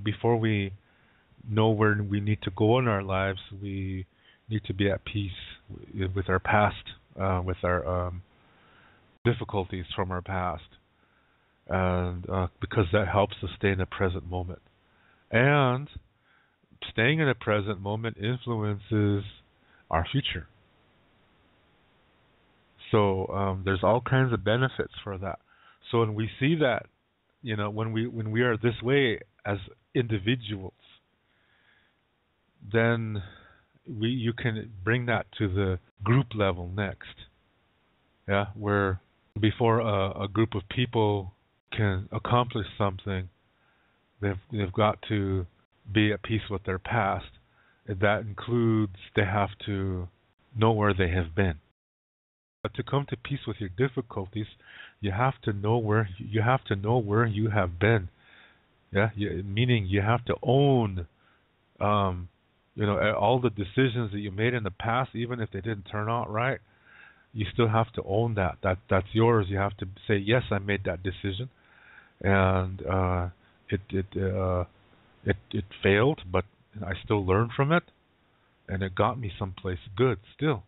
before we know where we need to go in our lives, we need to be at peace with our past, with our difficulties from our past, and because that helps us stay in the present moment. And staying in the present moment influences our future. So there's all kinds of benefits for that. So when we see that, when we are this way as individuals, then you can bring that to the group level next. Yeah, where before a group of people can accomplish something, they've got to be at peace with their past. And that includes they have to know where they have been. But to come to peace with your difficulties, you have to know where you have been. Yeah, meaning you have to own, all the decisions that you made in the past, even if they didn't turn out right. You still have to own that. That's yours. You have to say, yes, I made that decision, and it failed, but I still learned from it, and it got me someplace good still.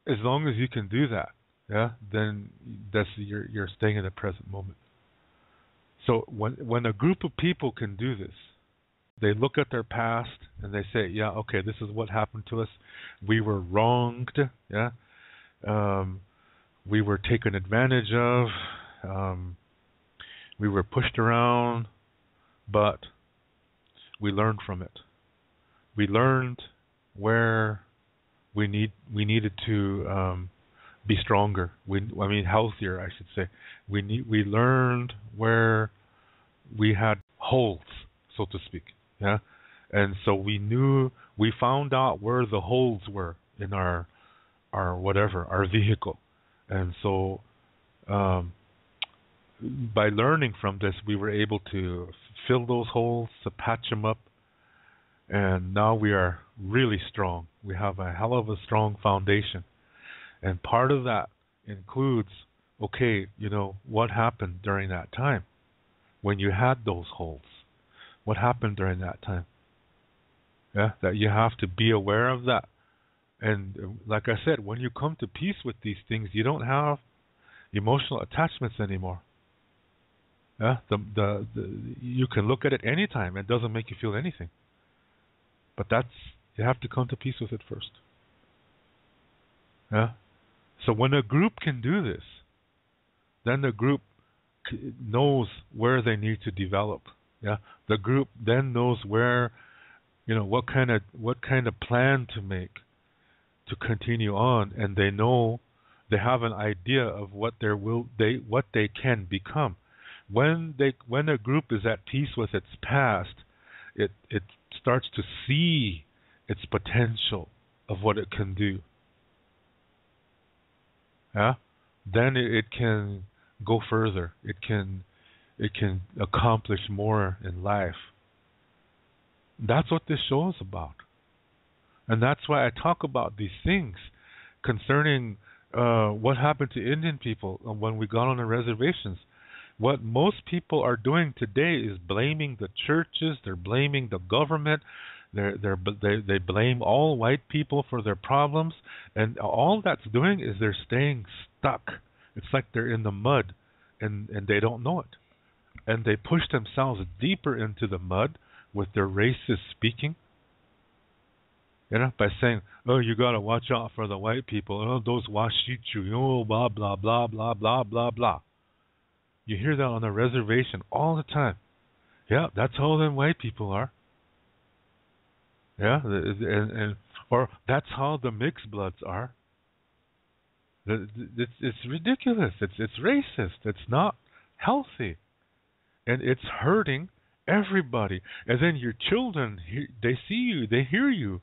As long as you can do that, yeah, then you're staying in the present moment. So when a group of people can do this, they look at their past and they say, yeah, okay, this is what happened to us. We were wronged, yeah. We were taken advantage of. We were pushed around, but we learned from it. We learned where we needed to be stronger. Healthier, I should say. We learned where we had holes, so to speak. Yeah, and so we found out where the holes were in our vehicle, and so by learning from this, we were able to fill those holes, to patch them up, and now we are really strong. We have a hell of a strong foundation, and part of that includes, okay, what happened during that time when you had those holes. What happened during that time? Yeah, that you have to be aware of that. And like I said, when you come to peace with these things, you don't have emotional attachments anymore. Yeah, you can look at it anytime. It doesn't make you feel anything. But you have to come to peace with it first. Yeah. So when a group can do this, then the group knows where they need to develop. Yeah, the group then knows where, what kind of plan to make to continue on, and they have an idea of what they can become. When a group is at peace with its past, it starts to see its potential of what it can do. Yeah, then it can go further. It can accomplish more in life. That's what this show is about. And that's why I talk about these things concerning what happened to Indian people when we got on the reservations. What most people are doing today is blaming the churches, they're blaming the government, they blame all white people for their problems, and all that's doing is they're staying stuck. It's like they're in the mud and they don't know it. And they push themselves deeper into the mud with their racist speaking. By saying, oh, you got to watch out for the white people. Oh, those Wasicu, blah, blah, blah, blah, blah, blah, blah. You hear that on the reservation all the time. Yeah, that's how them white people are. Yeah, or that's how the mixed bloods are. It's ridiculous. It's racist. It's not healthy. And it's hurting everybody. And then your children, they see you, they hear you,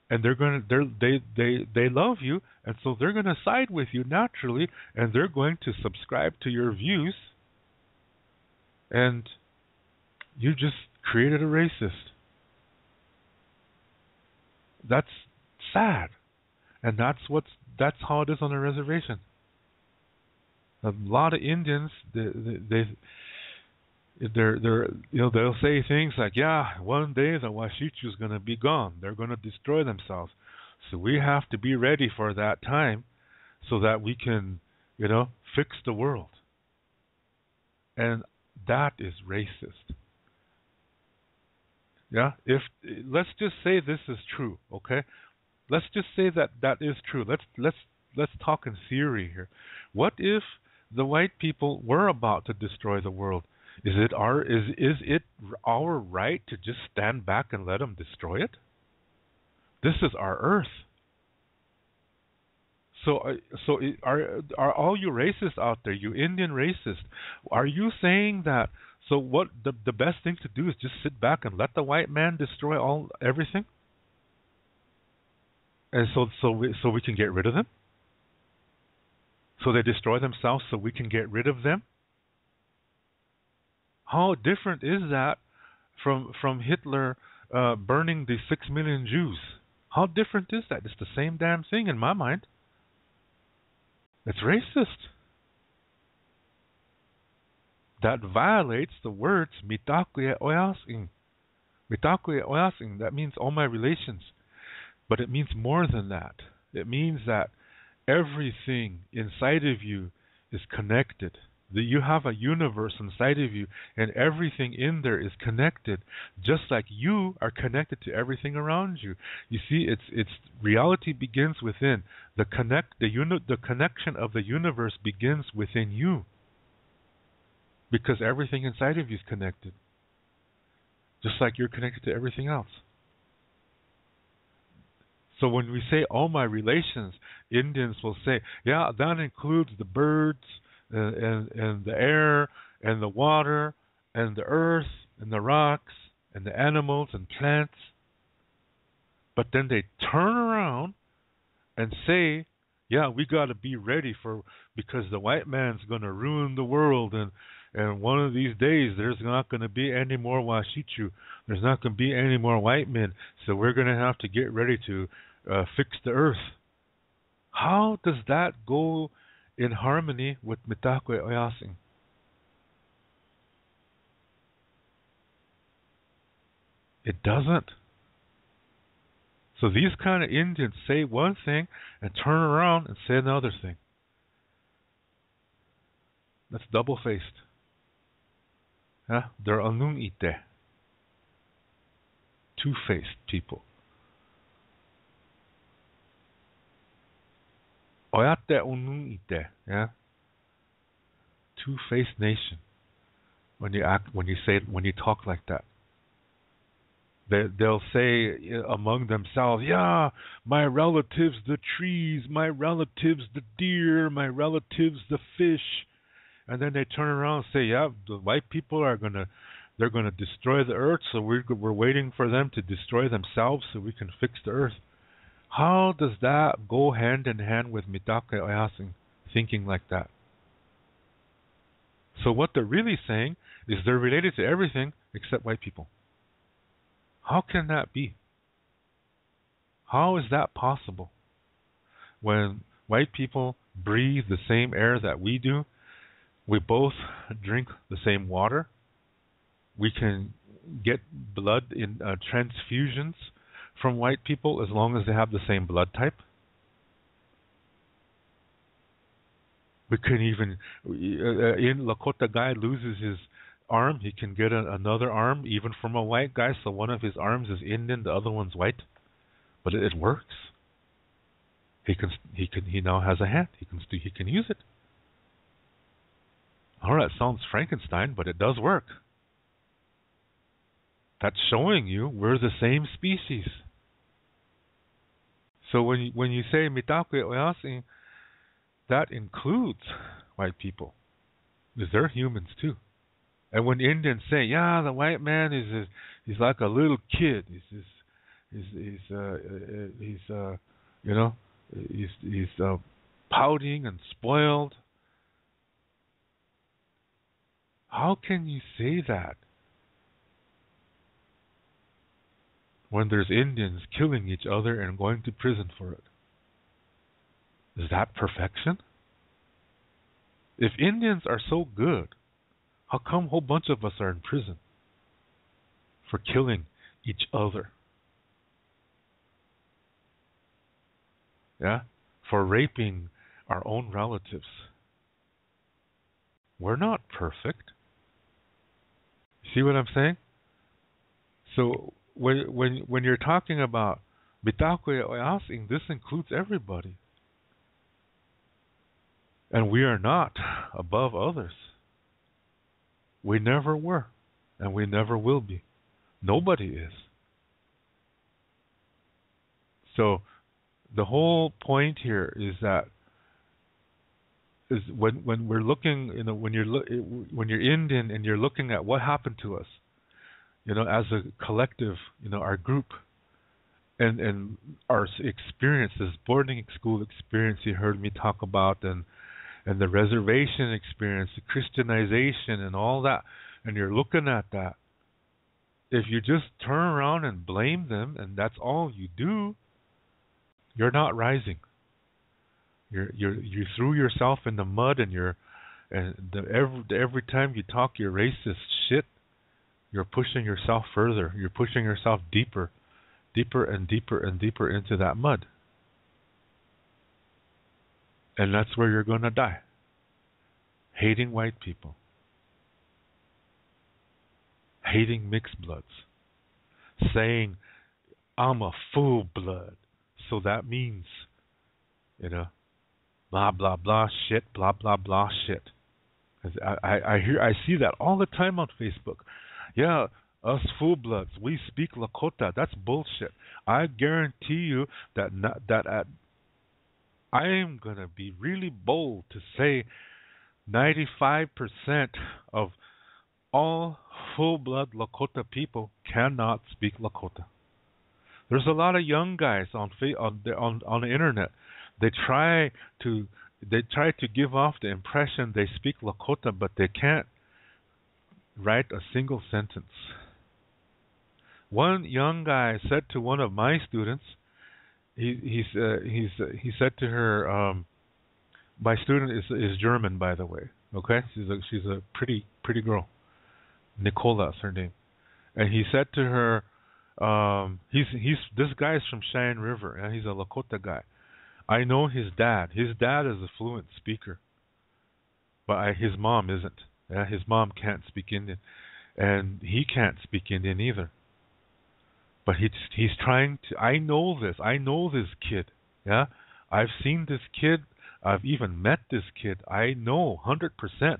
and they love you, and so they're gonna side with you naturally, and they're going to subscribe to your views. And you just created a racist. That's sad, and that's how it is on a reservation. A lot of Indians, they'll say things like, yeah, one day the Wasicu is going to be gone. They're going to destroy themselves. So we have to be ready for that time so that we can, fix the world. And that is racist. Yeah, if let's just say this is true, okay? Let's just say that is true. Let's talk in theory here. What if the white people were about to destroy the world? Is it our right to just stand back and let them destroy it? This is our Earth. So are all you racists out there, you Indian racists, are you saying that? So what the best thing to do is just sit back and let the white man destroy everything? And so we can get rid of them? So they destroy themselves so we can get rid of them? How different is that from Hitler burning the 6 million Jews? How different is that? It's the same damn thing in my mind. It's racist. That violates the words Mitakuye Oyas'in. Mitakuye Oyas'in, that means all my relations. But it means more than that. It means that everything inside of you is connected. That you have a universe inside of you, and everything in there is connected, just like you are connected to everything around you. You see, it's reality begins within. The connection of the universe begins within you, because everything inside of you is connected, just like you're connected to everything else. So when we say all my relations, Indians will say, yeah, that includes the birds and the air and the water and the earth and the rocks and the animals and plants. But then they turn around and say, yeah, we got to be ready because the white man's going to ruin the world, and one of these days there's not going to be any more Wasicu. There's not going to be any more white men, so we're going to have to get ready to fix the earth. How does that go in harmony with Mitakuye Oyas'in? It doesn't. So these kind of Indians say one thing and turn around and say another thing. That's double-faced. They're anung ite. Two-faced people. Oyate unung ite. Yeah. Two-faced nation. When you talk like that. They'll say among themselves, yeah, my relatives the trees, my relatives the deer, my relatives the fish, and then they turn around and say, yeah, the white people they're gonna destroy the earth, so we're waiting for them to destroy themselves so we can fix the earth. How does that go hand in hand with Mitakuye Oyas'in thinking like that? So what they're really saying is they're related to everything except white people. How can that be? How is that possible? When white people breathe the same air that we do, we both drink the same water, we can get blood in transfusions from white people as long as they have the same blood type. We can even, in Lakota guy loses his arm, he can get another arm even from a white guy, so one of his arms is Indian, the other one's white, but it works. He now has a hand. He can use it. All right, sounds Frankenstein, but it does work. That's showing you we're the same species. So when you say Mitakuye Oyas'in, that includes white people, because they're humans too. And when Indians say, "Yeah, the white man he's like a little kid. He's pouting and spoiled." How can you say that when there's Indians killing each other and going to prison for it? Is that perfection? If Indians are so good, How come a whole bunch of us are in prison for killing each other? Yeah? For raping our own relatives. We're not perfect. See what I'm saying? So when you're talking about Mitakuye Oyas'in, this includes everybody. And we are not above others. We never were, and we never will be. Nobody is. So the whole point here is that when we're looking, when you're Indian and you're looking at what happened to us, as a collective, our group, and our experience, this boarding school experience you heard me talk about, and the reservation experience, the Christianization and all that, and you're looking at that, if you just turn around and blame them and that's all you do, you're not rising. You threw yourself in the mud, and every time you talk your racist shit, you're pushing yourself further. You're pushing yourself deeper and deeper and deeper into that mud. And that's where you're going to die. Hating white people. Hating mixed bloods. Saying, I'm a full blood. So that means, blah, blah, blah, shit, blah, blah, blah, shit. I see that all the time on Facebook. Yeah, us full bloods, we speak Lakota. That's bullshit. I guarantee you that I am going to be really bold to say 95% of all full-blood Lakota people cannot speak Lakota. There's a lot of young guys on the internet. They try to give off the impression they speak Lakota, but they can't write a single sentence. One young guy said to one of my students, he said to her, my student is German, by the way. Okay, she's a pretty girl. Nicola's her name, and he said to her, this guy's from Cheyenne River, and he's a Lakota guy. I know his dad. His dad is a fluent speaker, but his mom isn't. Yeah, his mom can't speak Indian, and he can't speak Indian either. But he's trying to. I know this. I know this kid. Yeah, I've seen this kid. I've even met this kid. I know 100%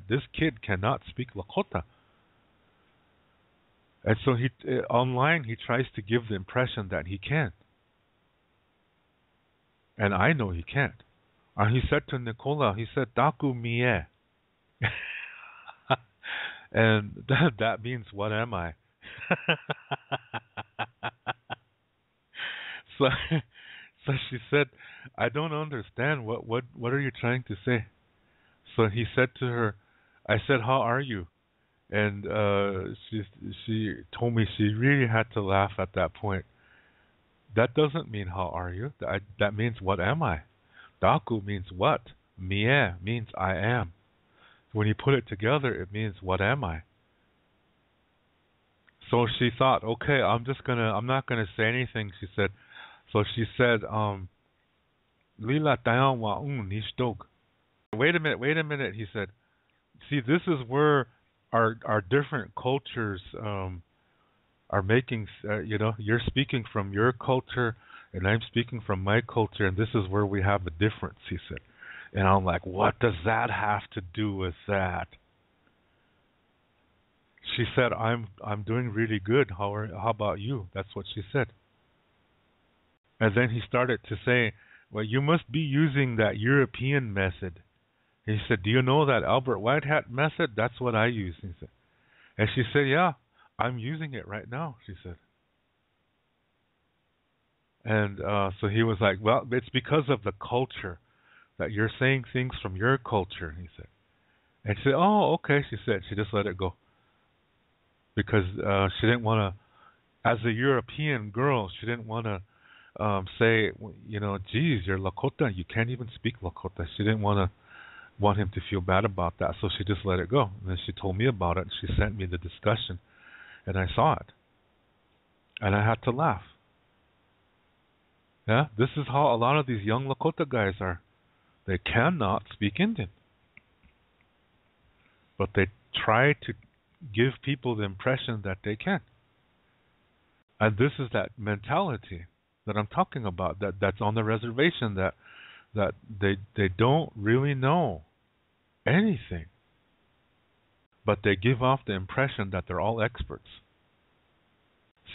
this kid cannot speak Lakota. And so online he tries to give the impression that he can. And I know he can't. He said to Nicola, he said, Daku mie. And that means, what am I? So she said, I don't understand. What are you trying to say? So he said to her, I said, how are you? And she told me she really had to laugh at that point. That doesn't mean how are you. That means what am I? Daku means what? Mie means I am. When you put it together, it means what am I? So she thought, okay, I'm not gonna say anything. She said. So she said, Lila tayan wa nishtog. Wait a minute, he said. See, this is where our different cultures are making, you're speaking from your culture and I'm speaking from my culture, and this is where we have a difference, he said. And I'm like, what does that have to do with that? She said, I'm doing really good. How about you? That's what she said. And then he started to say, well, you must be using that European method. He said, do you know that Albert Whitehat method? That's what I use, he said. And she said, yeah, I'm using it right now, she said. And so he was like, well, it's because of the culture that you're saying things from your culture, he said. And she said, oh, okay, she said. She just let it go. Because she didn't want to, as a European girl, she didn't want to say, geez, you're Lakota, you can't even speak Lakota. She didn't want want him to feel bad about that, so she just let it go. And then she told me about it. She sent me the discussion, and I saw it, and I had to laugh. Yeah, this is how a lot of these young Lakota guys are. They cannot speak Indian, but they try to give people the impression that they can. And this is that mentality that I'm talking about, that's on the reservation, that they don't really know anything, but they give off the impression that they're all experts.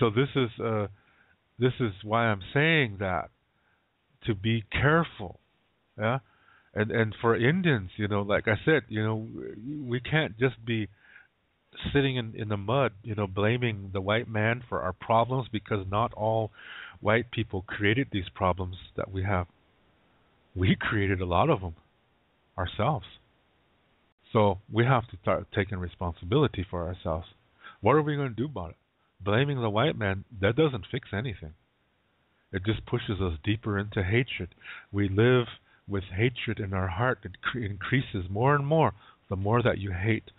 So this is why I'm saying that, to be careful. Yeah, and for Indians, like I said, we can't just be sitting in the mud, blaming the white man for our problems, because not all white people created these problems that we have. We created a lot of them ourselves. So we have to start taking responsibility for ourselves. What are we going to do about it? Blaming the white man, that doesn't fix anything. It just pushes us deeper into hatred. We live with hatred in our heart. It increases more and more the more that you hate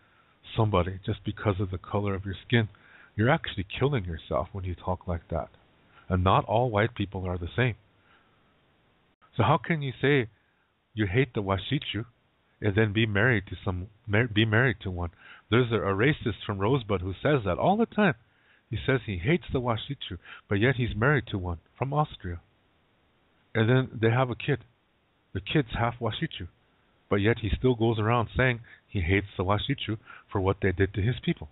somebody just because of the color of your skin. You're actually killing yourself when you talk like that. And not all white people are the same. So how can you say you hate the Wasicu and then be married to one? There's a racist from Rosebud who says that all the time. He says he hates the Wasicu, but yet he's married to one from Austria. And then they have a kid. The kid's half Wasicu, but yet he still goes around saying he hates the Wasicu for what they did to his people.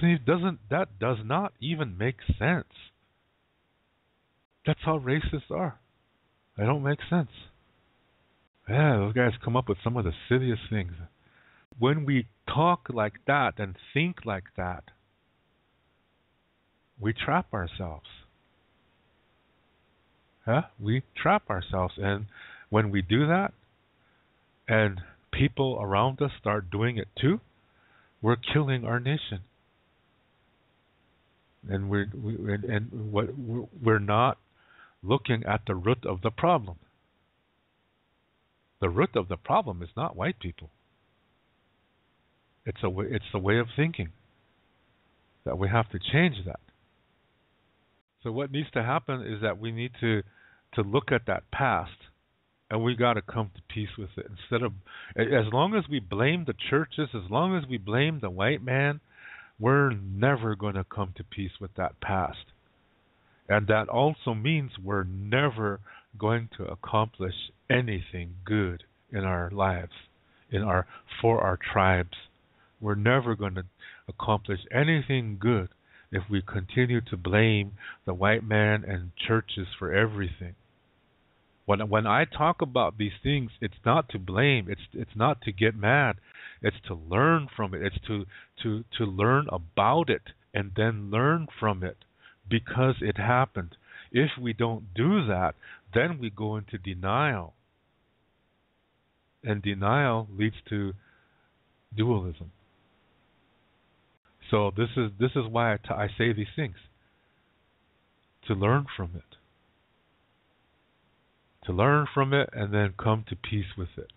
That does not even make sense. That's how racists are. They don't make sense. Yeah, those guys come up with some of the silliest things. When we talk like that and think like that, we trap ourselves. We trap ourselves. And when we do that, and people around us start doing it too, we're killing our nation. And we're not looking at the root of the problem. The root of the problem is not white people. It's the way of thinking that we have to change that. So what needs to happen is that we need to look at that past, and we got to come to peace with it. Instead of, as long as we blame the churches, as long as we blame the white man, we're never going to come to peace with that past. And that also means we're never going to accomplish anything good in our lives, for our tribes. We're never going to accomplish anything good if we continue to blame the white man and churches for everything. When I talk about these things, it's not to blame. It's not to get mad. It's to learn from it. It's to learn about it and then learn from it because it happened. If we don't do that, then we go into denial. And denial leads to dualism. So this is why I say these things. To learn from it. To learn from it and then come to peace with it.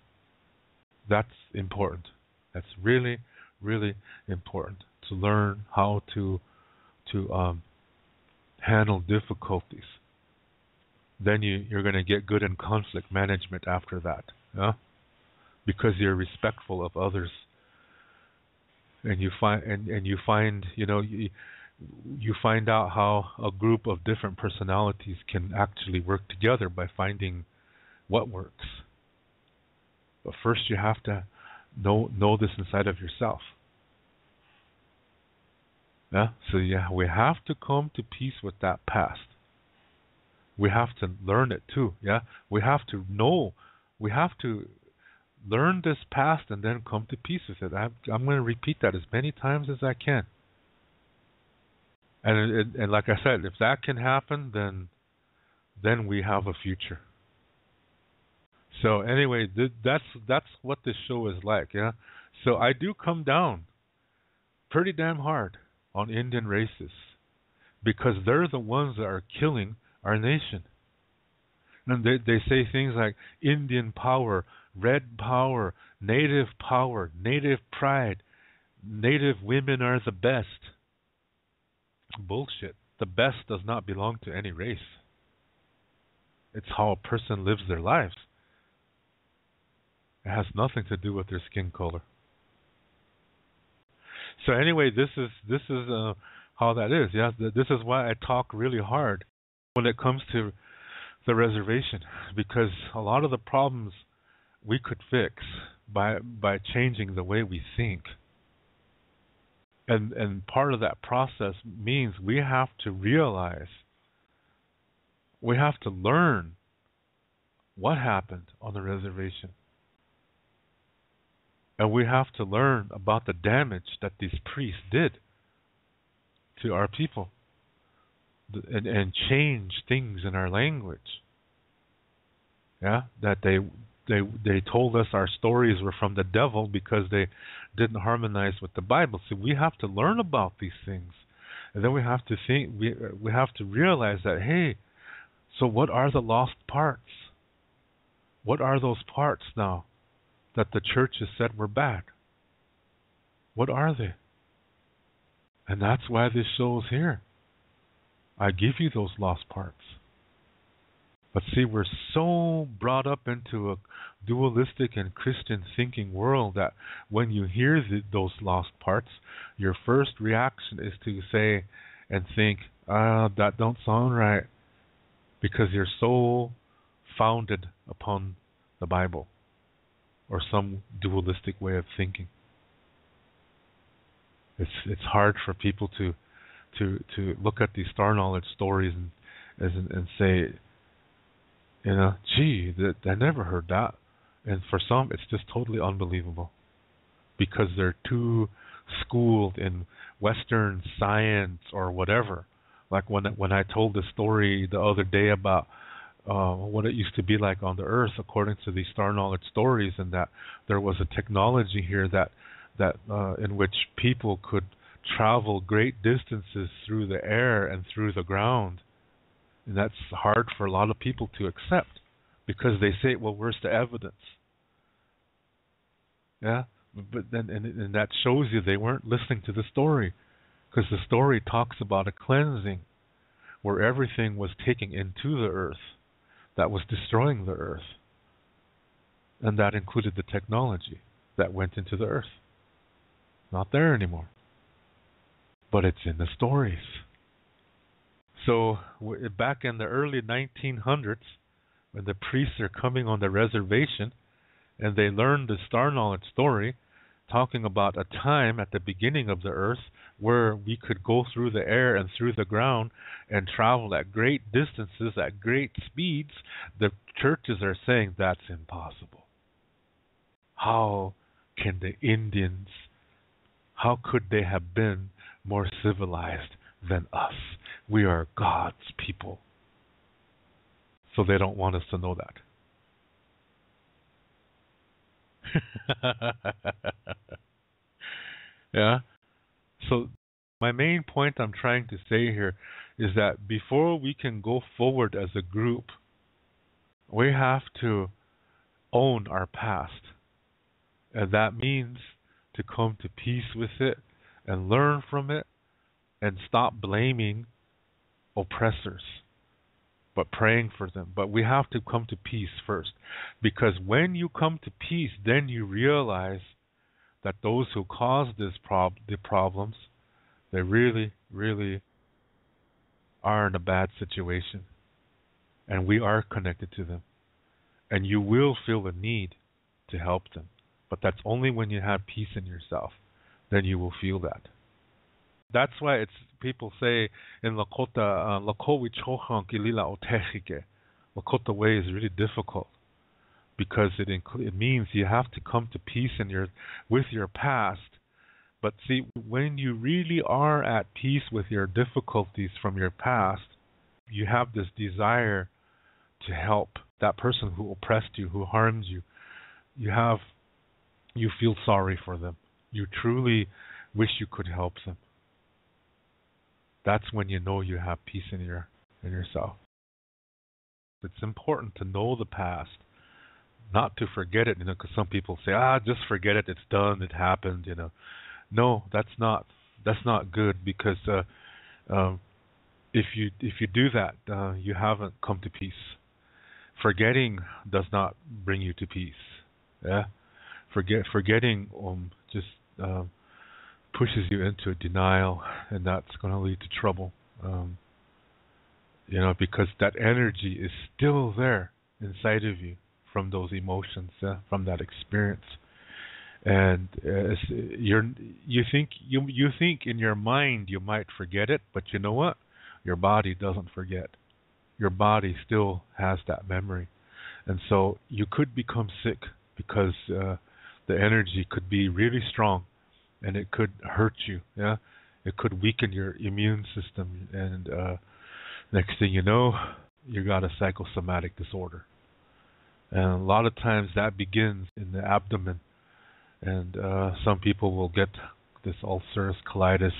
That's important. That's really, really important. To learn how to handle difficulties. Then you're going to get good in conflict management after that. Yeah? Because you're respectful of others. And you find out how a group of different personalities can actually work together by finding what works. But first you have to know this inside of yourself. Yeah? So we have to come to peace with that past. We have to learn it too. Yeah? We have to know. We have to learn this past and then come to peace with it. I'm going to repeat that as many times as I can. And like I said, if that can happen, then we have a future. So anyway, that's what this show is like. Yeah. So I do come down pretty damn hard on Indian racists because they're the ones that are killing our nation. And they say things like Indian power, red power, native pride, native women are the best. Bullshit. The best does not belong to any race. It's how a person lives their lives. It has nothing to do with their skin color. So anyway, this is how that is. Yeah, this is why I talk really hard when it comes to the reservation, because a lot of the problems we could fix by changing the way we think. And part of that process means we have to realize, we have to learn what happened on the reservation. And we have to learn about the damage that these priests did to our people, and change things in our language. Yeah, that they told us our stories were from the devil because they didn't harmonize with the Bible. So we have to learn about these things, and then we have to think. We have to realize that, hey, so what are the lost parts? What are those parts now that the church has said were bad? What are they? And that's why this show is here. I give you those lost parts. But see, we're so brought up into a dualistic and Christian thinking world that when you hear those lost parts, your first reaction is to say and think, that don't sound right, because you're so founded upon the Bible or some dualistic way of thinking. It's hard for people to look at these star knowledge stories and say, gee, I never heard that. And for some, it's just totally unbelievable, because they're too schooled in Western science or whatever. Like when I told the story the other day about what it used to be like on the Earth according to these star knowledge stories, and that there was a technology here that in which people could travel great distances through the air and through the ground. And that's hard for a lot of people to accept, because they say, well, where's the evidence? Yeah, but then and that shows you they weren't listening to the story, because the story talks about a cleansing where everything was taking into the earth that was destroying the earth, and that included the technology that went into the earth. Not there anymore, but it's in the stories. So back in the early 1900s, when the priests are coming on the reservation and they learn the star knowledge story, talking about a time at the beginning of the earth where we could go through the air and through the ground and travel at great distances, at great speeds, the churches are saying that's impossible. How can the Indians, how could they have been more civilized than us? We are God's people. So they don't want us to know that. Yeah. So my main point I'm trying to say here is that before we can go forward as a group, we have to own our past. And that means to come to peace with it and learn from it and stop blaming oppressors, but praying for them. But we have to come to peace first, because when you come to peace, then you realize that those who caused the problems, they really, really are in a bad situation, and we are connected to them, and you will feel the need to help them. But that's only when you have peace in yourself. Then you will feel that. That's why it's people say in Lakota, Lakota way is really difficult, because it means you have to come to peace with your past. But see, when you really are at peace with your difficulties from your past, you have this desire to help that person who oppressed you, who harmed you. You feel sorry for them. You truly wish you could help them. That's when you know you have peace in yourself. It's important to know the past, not to forget it, because some people say, just forget it, it's done, it happened. No, that's not good, because if you do that, you haven't come to peace. Forgetting does not bring you to peace. Yeah, forgetting just pushes you into a denial, and that's going to lead to trouble. Because that energy is still there inside of you from those emotions, from that experience. And you think in your mind you might forget it, but you know what? Your body doesn't forget. Your body still has that memory, and so you could become sick because the energy could be really strong, and it could hurt you. Yeah, it could weaken your immune system, and next thing you know, you got a psychosomatic disorder. And a lot of times that begins in the abdomen. And some people will get this ulcerative colitis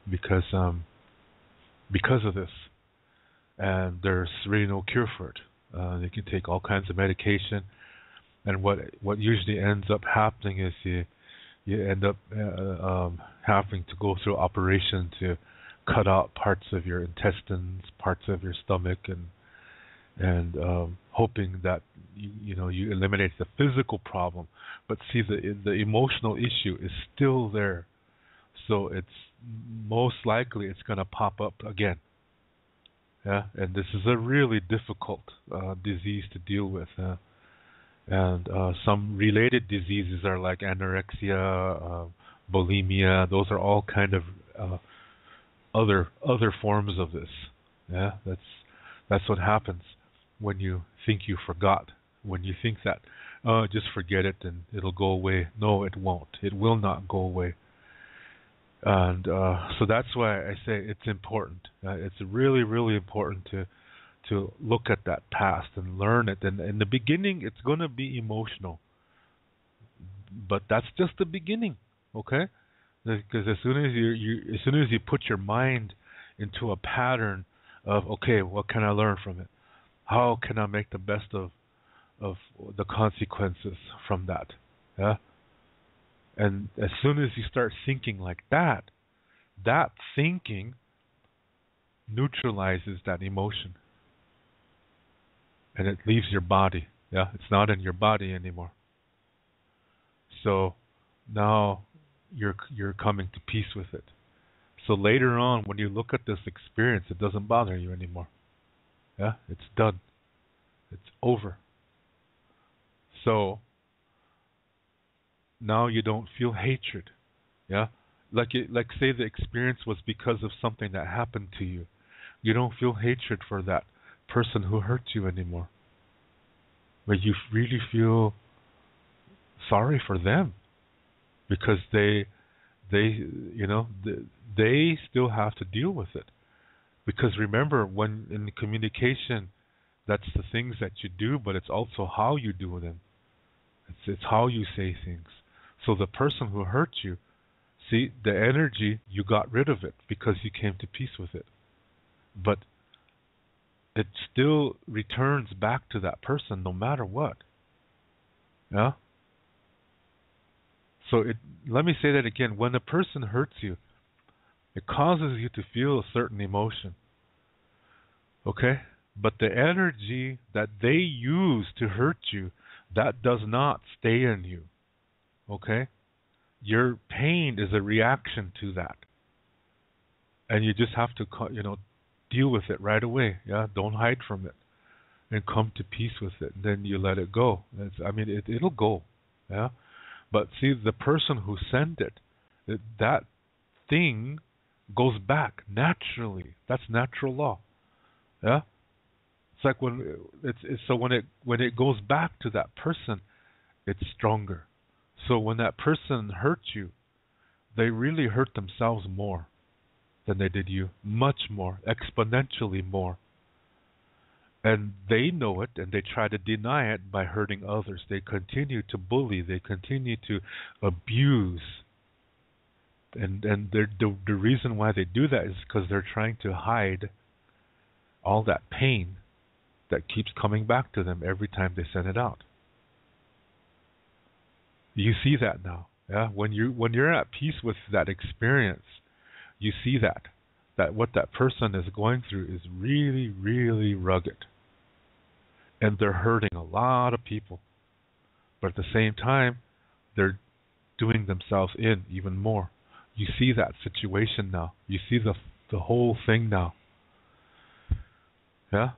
because of this, and there's really no cure for it. They can take all kinds of medication, and what usually ends up happening is you end up having to go through operation to cut out parts of your intestines, parts of your stomach, and hoping that you eliminate the physical problem, but see the emotional issue is still there, so it's most likely it's going to pop up again. Yeah, and this is a really difficult disease to deal with. And some related diseases are like anorexia, bulimia. Those are all kind of other forms of this. Yeah, that's what happens when you think you forgot, when you think that, just forget it and it'll go away. No, it won't. It will not go away. And so that's why I say it's important. It's really, really important to look at that past and learn it. And in the beginning, it's going to be emotional. But that's just the beginning, okay? Because as soon as you put your mind into a pattern of, okay, what can I learn from it? How can I make the best of the consequences from that? Yeah. And as soon as you start thinking like that thinking neutralizes that emotion, and it leaves your body. Yeah, it's not in your body anymore. So now you're coming to peace with it. So later on, when you look at this experience, it doesn't bother you anymore. Yeah, it's done. It's over. So now you don't feel hatred. Yeah, like say the experience was because of something that happened to you. You don't feel hatred for that person who hurt you anymore. But you really feel sorry for them because they still have to deal with it. Because remember, when in communication, that's the things that you do, but it's also how you do them. It's how you say things. So the person who hurt you, see, the energy, you got rid of it because you came to peace with it. But it still returns back to that person no matter what. Yeah? So let me say that again. When a person hurts you, it causes you to feel a certain emotion. Okay? But the energy that they use to hurt you, that does not stay in you. Okay? Your pain is a reaction to that. And you just have to, deal with it right away. Yeah? Don't hide from it. And come to peace with it. And then you let it go. It'll go. Yeah? But see, the person who sent it, that thing goes back naturally. That's natural law. Yeah? It's like when it goes back to that person, it's stronger. So when that person hurt you, they really hurt themselves more than they did you. Much more, exponentially more. And they know it, and they try to deny it by hurting others. They continue to bully. They continue to abuse. And the reason why they do that is because they're trying to hide all that pain that keeps coming back to them every time they send it out. You see that now. Yeah, when you're at peace with that experience, you see that what that person is going through is really, really rugged, and they're hurting a lot of people. But at the same time, they're doing themselves in even more. You see that situation now. You see the whole thing now. Yeah,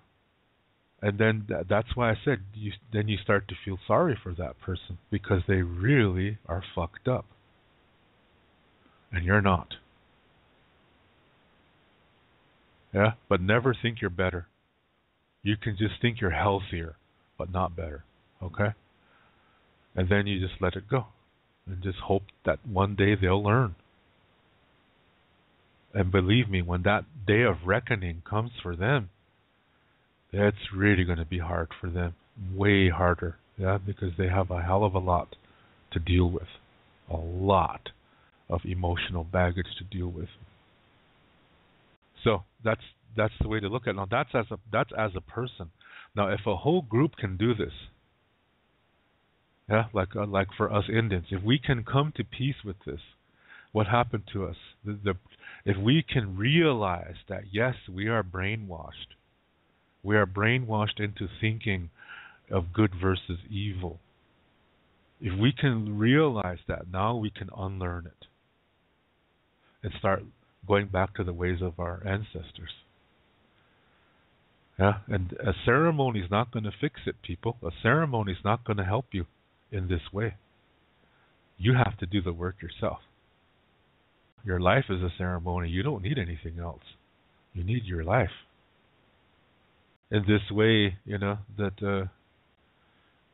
and then that's why I said then you start to feel sorry for that person because they really are fucked up, and you're not. Yeah, but never think you're better. You can just think you're healthier, but not better. Okay? And then you just let it go. And just hope that one day they'll learn. And believe me, when that day of reckoning comes for them, it's really going to be hard for them. Way harder. Yeah, because they have a hell of a lot to deal with. A lot of emotional baggage to deal with. So that's the way to look at it. Now that's as a person. Now if a whole group can do this, yeah, like for us Indians, if we can come to peace with this, what happened to us? If we can realize that yes, we are brainwashed into thinking of good versus evil. If we can realize that, now we can unlearn it and start going back to the ways of our ancestors. Yeah, and a ceremony is not going to fix it, people. A ceremony is not going to help you in this way. You have to do the work yourself. Your life is a ceremony. You don't need anything else. You need your life. In this way, that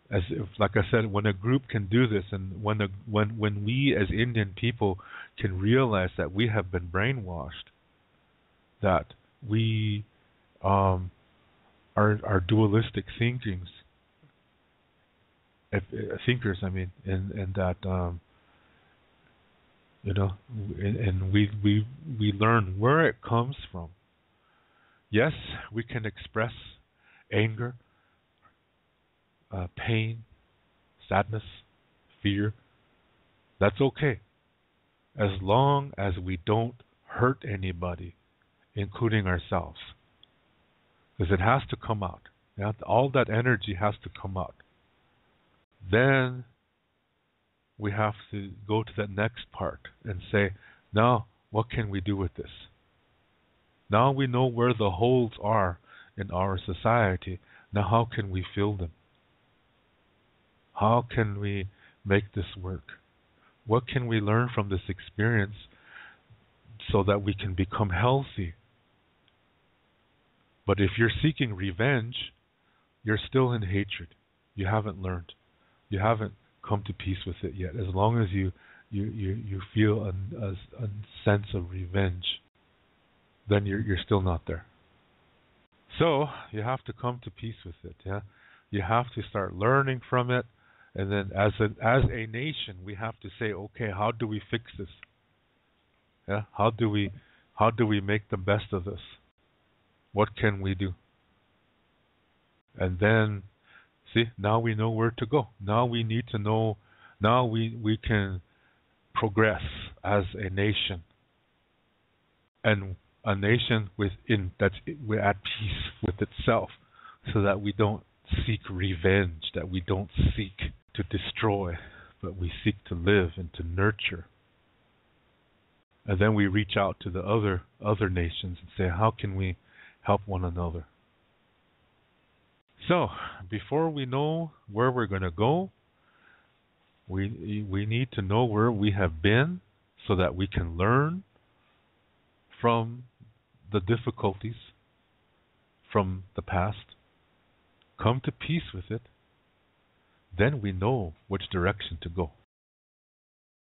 as if, like I said, when a group can do this, and when we as Indian people can realize that we have been brainwashed, that we are dualistic thinkers, I mean, and that and we learn where it comes from. Yes, we can express anger, pain, sadness, fear. That's okay, as long as we don't hurt anybody, including ourselves. Because it has to come out. Yeah? All that energy has to come out. Then we have to go to the next part and say, now, what can we do with this? Now we know where the holes are in our society. Now how can we fill them? How can we make this work? What can we learn from this experience so that we can become healthy? But if you're seeking revenge, you're still in hatred. You haven't learned. You haven't come to peace with it yet. As long as you feel a sense of revenge, then you're still not there. So you have to come to peace with it. Yeah, you have to start learning from it, and then as a nation, we have to say, okay, how do we fix this? Yeah, how do we make the best of this? What can we do? And then, see, now we know where to go. Now we need to know. Now we can progress as a nation, and a nation that's at peace with itself, so that we don't seek revenge, that we don't seek to destroy, but we seek to live and to nurture. And then we reach out to the other nations and say, how can we help one another? So, before we know where we're going to go, we need to know where we have been so that we can learn from the difficulties from the past, come to peace with it, then we know which direction to go.